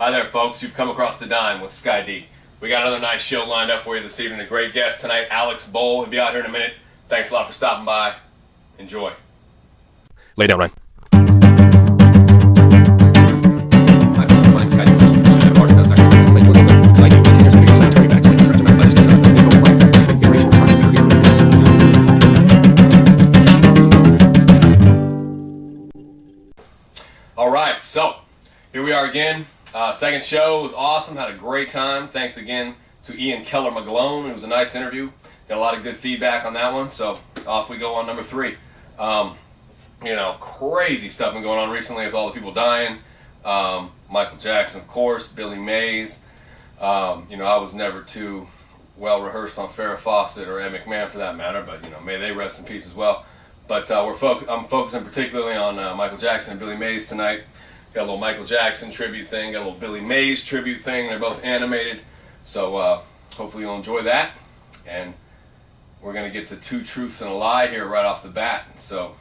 Hi there, folks. You've come across the Dime with Skye D. We got another nice show lined up for you this evening. A great guest tonight, Alex Bowl. He'll be out here in a minute. Thanks a lot for stopping by. Enjoy. Lay down, Ryan. Hi folks, my name is Skye Dickenson. I'm artist that second explain what's the exciting containers for your site turning back to track to my list and info like configuration All right, so here we are again. Second show was awesome. Had a great time. Thanks again to Ian Keller McGlone. It was a nice interview. Got a lot of good feedback on that one. So off we go on number 3. Crazy stuff been going on recently with all the people dying. Michael Jackson, of course, Billy Mays. I was never too well rehearsed on Farrah Fawcett or Ed McMahon for that matter, but may they rest in peace as well. But I'm focusing particularly on Michael Jackson and Billy Mays tonight. Got a little Michael Jackson tribute thing, got a little Billy Mays tribute thing. They're both animated, so hopefully you'll enjoy that. And we're going to get to 2 truths and a lie here right off the bat. So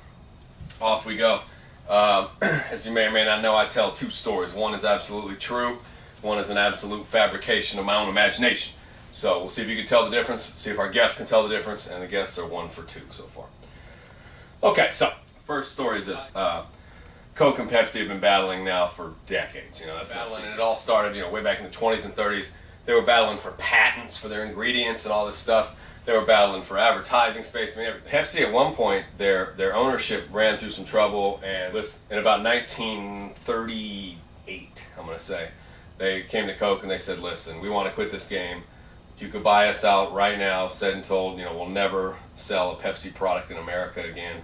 off we go. As you may or may not know, I tell 2 stories. One is absolutely true. One is an absolute fabrication of my own imagination. So we'll see if you can tell the difference, see if our guests can tell the difference, and the guests are 1 for 2 so far. Okay, so first story is this. Coke and Pepsi have been battling now for decades. That's battling, and it all started, way back in the 20s and 30s. They were battling for patents for their ingredients and all this stuff. They were battling for advertising space. Everything. Pepsi, at one point, their ownership ran through some trouble, and in about 1938, I'm going to say, they came to Coke and they said, "Listen, we want to quit this game. You could buy us out right now." Said and told, we'll never sell a Pepsi product in America again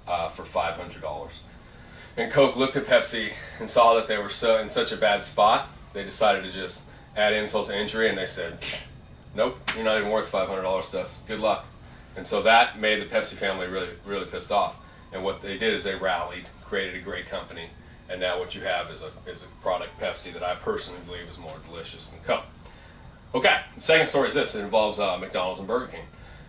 for $500. And Coke looked at Pepsi and saw that they were in such a bad spot, they decided to just add insult to injury, and they said, "Nope, you're not even worth $500 to us. Good luck." And so that made the Pepsi family really, really pissed off. And what they did is they rallied, created a great company, and now what you have is a product, Pepsi, that I personally believe is more delicious than Coke. Okay, the second story is this. It involves McDonald's and Burger King.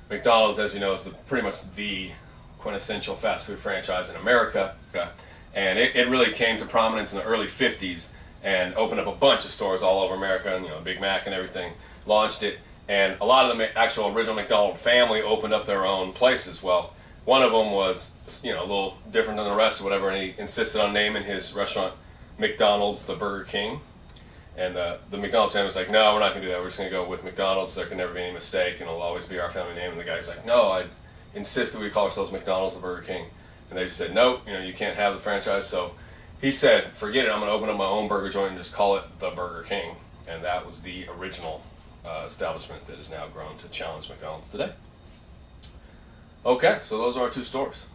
McDonald's, as you know, is pretty much the quintessential fast food franchise in America. Okay? And it really came to prominence in the early 50s and opened up a bunch of stores all over America, and Big Mac and everything, launched it. And a lot of the actual original McDonald family opened up their own places. Well, one of them was, a little different than the rest or whatever, and he insisted on naming his restaurant McDonald's the Burger King. And the McDonald's family was like, "No, we're not going to do that. We're just going to go with McDonald's. There can never be any mistake, and it'll always be our family name." And the guy's like, "No, I insist that we call ourselves McDonald's the Burger King." And they just said, "Nope, you can't have the franchise." So he said, "Forget it, I'm going to open up my own burger joint and just call it the Burger King." And that was the original establishment that has now grown to challenge McDonald's today. Okay, so those are our 2 stories.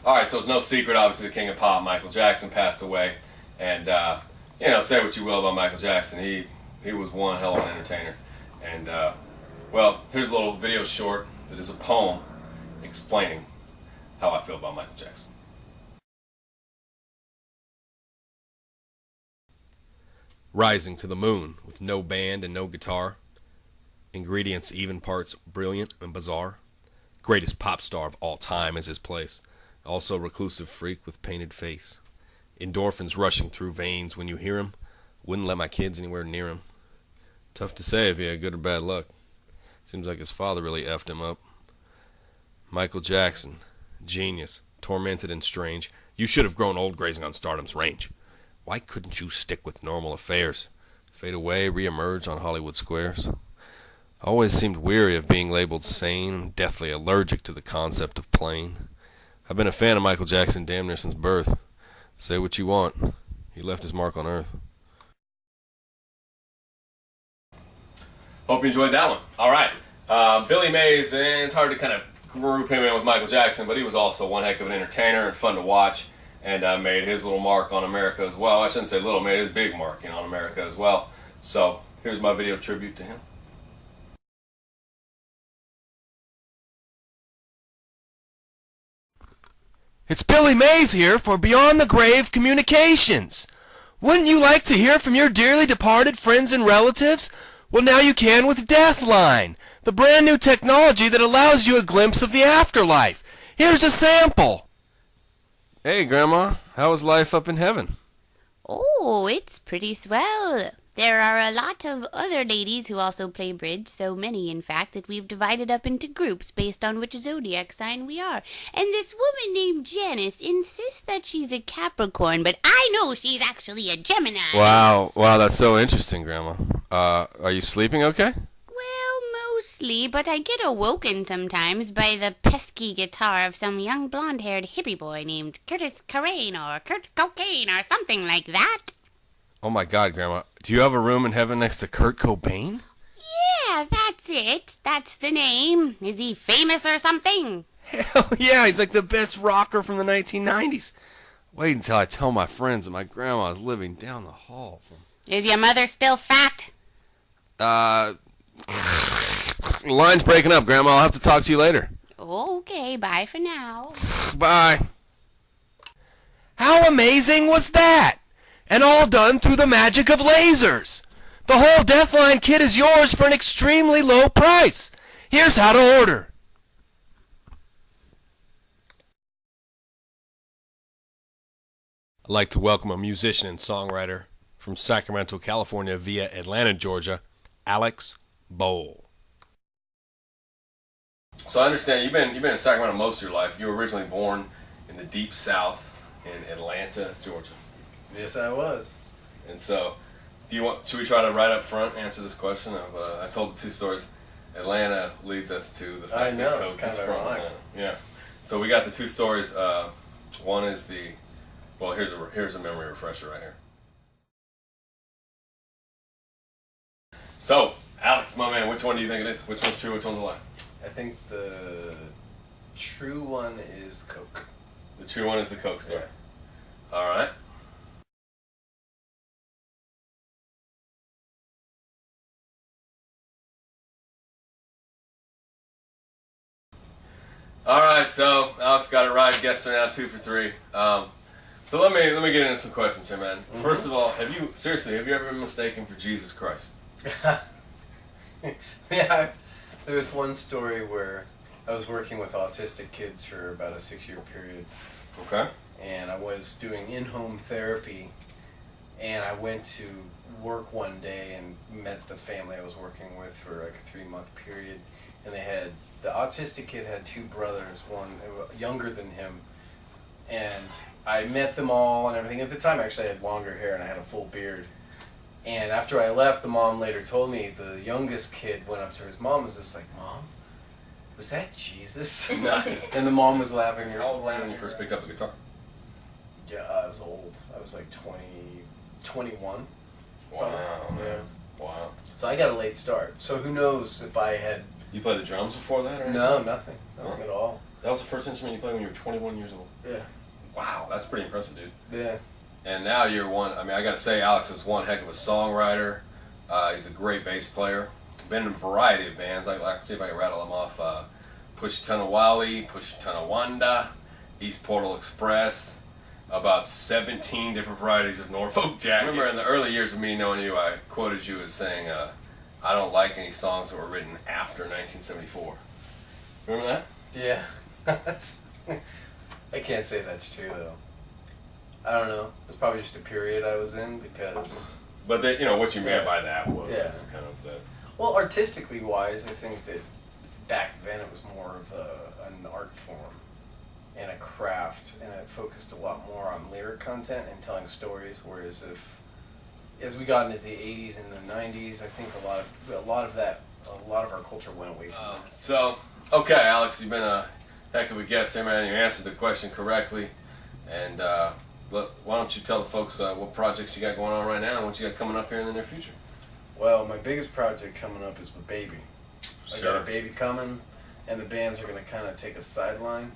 Alright, so it's no secret, obviously, the king of pop, Michael Jackson, passed away. And, say what you will about Michael Jackson, he was one hell of an entertainer. And, here's a little video short that is a poem explaining how I feel about Michael Jackson. Rising to the moon with no band and no guitar. Ingredients even parts brilliant and bizarre. Greatest pop star of all time is his place. Also reclusive freak with painted face. Endorphins rushing through veins when you hear him. Wouldn't let my kids anywhere near him. Tough to say if he had good or bad luck. Seems like his father really effed him up. Michael Jackson. Genius. Tormented and strange. You should have grown old grazing on stardom's range. Why couldn't you stick with normal affairs? Fade away, re-emerge on Hollywood squares? Always seemed weary of being labeled sane and deathly allergic to the concept of plain. I've been a fan of Michael Jackson damn near since birth. Say what you want. He left his mark on earth. Hope you enjoyed that one. All right. Billy Mays, and it's hard to kind of group him in with Michael Jackson, but he was also one heck of an entertainer and fun to watch, and made his little mark on America as well. I shouldn't say little, made his big mark on America as well. So here's my video tribute to him. It's Billy Mays here for Beyond the Grave Communications. Wouldn't you like to hear from your dearly departed friends and relatives? Well, now you can with Deathline, the brand new technology that allows you a glimpse of the afterlife. Here's a sample. Hey, Grandma, how was life up in heaven? Oh, it's pretty swell. There are a lot of other ladies who also play bridge, so many, in fact, that we've divided up into groups based on which zodiac sign we are. And this woman named Janice insists that she's a Capricorn, but I know she's actually a Gemini. Wow, that's so interesting, Grandma. Are you sleeping okay? Well, mostly, but I get awoken sometimes by the pesky guitar of some young blonde-haired hippie boy named Curtis Corain or Kurt Cocaine or something like that. Oh my God, Grandma. Do you have a room in heaven next to Kurt Cobain? Yeah, that's it. That's the name. Is he famous or something? Hell yeah, he's like the best rocker from the 1990s. Wait until I tell my friends that my grandma's living down the hall from... Is your mother still fat? Line's breaking up, Grandma. I'll have to talk to you later. Okay, bye for now. Bye. How amazing was that? And all done through the magic of lasers. The whole Deathline kit is yours for an extremely low price. Here's how to order. I'd like to welcome a musician and songwriter from Sacramento, California via Atlanta, Georgia, Alex Bowl. So I understand you've been in Sacramento most of your life. You were originally born in the deep south in Atlanta, Georgia. Yes, I was. And so, should we try to right up front answer this question? I told the two stories. Atlanta leads us to the fact I know, that it's Coke kind is of from ironic. Atlanta. Yeah. So we got the two stories. One is here's a memory refresher right here. So, Alex, my man, which one do you think it is? Which one's true, which one's a lie? I think the true one is Coke. The true one is the Coke story. Yeah. All right. All right, so Alex got it right. Guests are now 2 for 3. So let me get into some questions here, man. Mm-hmm. First of all, have you ever been mistaken for Jesus Christ? Yeah, there was one story where I was working with autistic kids for about a 6-year period, Okay. and I was doing in-home therapy, and I went to work one day and met the family I was working with for like a 3-month period, and the autistic kid had 2 brothers, one younger than him, and I met them all and everything. At the time, actually, I had longer hair and I had a full beard. And after I left, the mom later told me the youngest kid went up to his mom and was just like, "Mom, was that Jesus?" And the mom was laughing. How old were you when you first picked up a guitar? Yeah, I was old. I was like 21. Wow. Yeah. Wow. So I got a late start. So who knows if I had... You played the drums before that, or No, nothing. Nothing at all. That was the first instrument you played when you were 21 years old. Yeah. Wow, that's pretty impressive, dude. Yeah. And now you're one. I mean, I got to say, Alex is one heck of a songwriter. He's a great bass player. Been in a variety of bands. I can see if I can rattle them off. Push Tonawali, Push Tonawanda, East Portal Express. About 17 different varieties of Norfolk Jack. Remember, in the early years of me knowing you, I quoted you as saying, "I don't like any songs that were written after 1974." Remember that? Yeah. That's... I can't say that's true, though. I don't know. It's probably just a period I was in because... But what you meant by that was Yeah. kind of the... Well, artistically wise, I think that back then it was more of an art form and a craft, and it focused a lot more on lyric content and telling stories, whereas as we got into the 80s and the 90s, I think a lot of our culture went away from that. So, okay, Alex, you've been a heck of a guest here, man. You answered the question correctly. And why don't you tell the folks what projects you got going on right now and what you got coming up here in the near future? Well, my biggest project coming up is with Baby. I Sure. got a baby coming, and the bands are going to kind of take a sideline.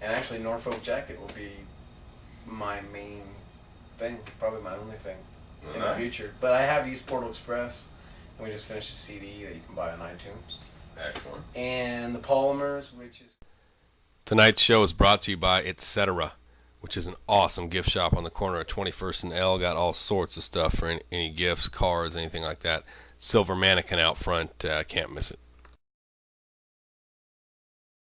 And actually, Norfolk Jacket will be my main thing, probably my only thing in Nice. the future. But I have East Portal Express, and we just finished a CD that you can buy on iTunes. Excellent. And the Polymers, which is... Tonight's show is brought to you by Etc., which is an awesome gift shop on the corner of 21st and L. Got all sorts of stuff for any gifts, cards, anything like that. Silver mannequin out front. Can't miss it.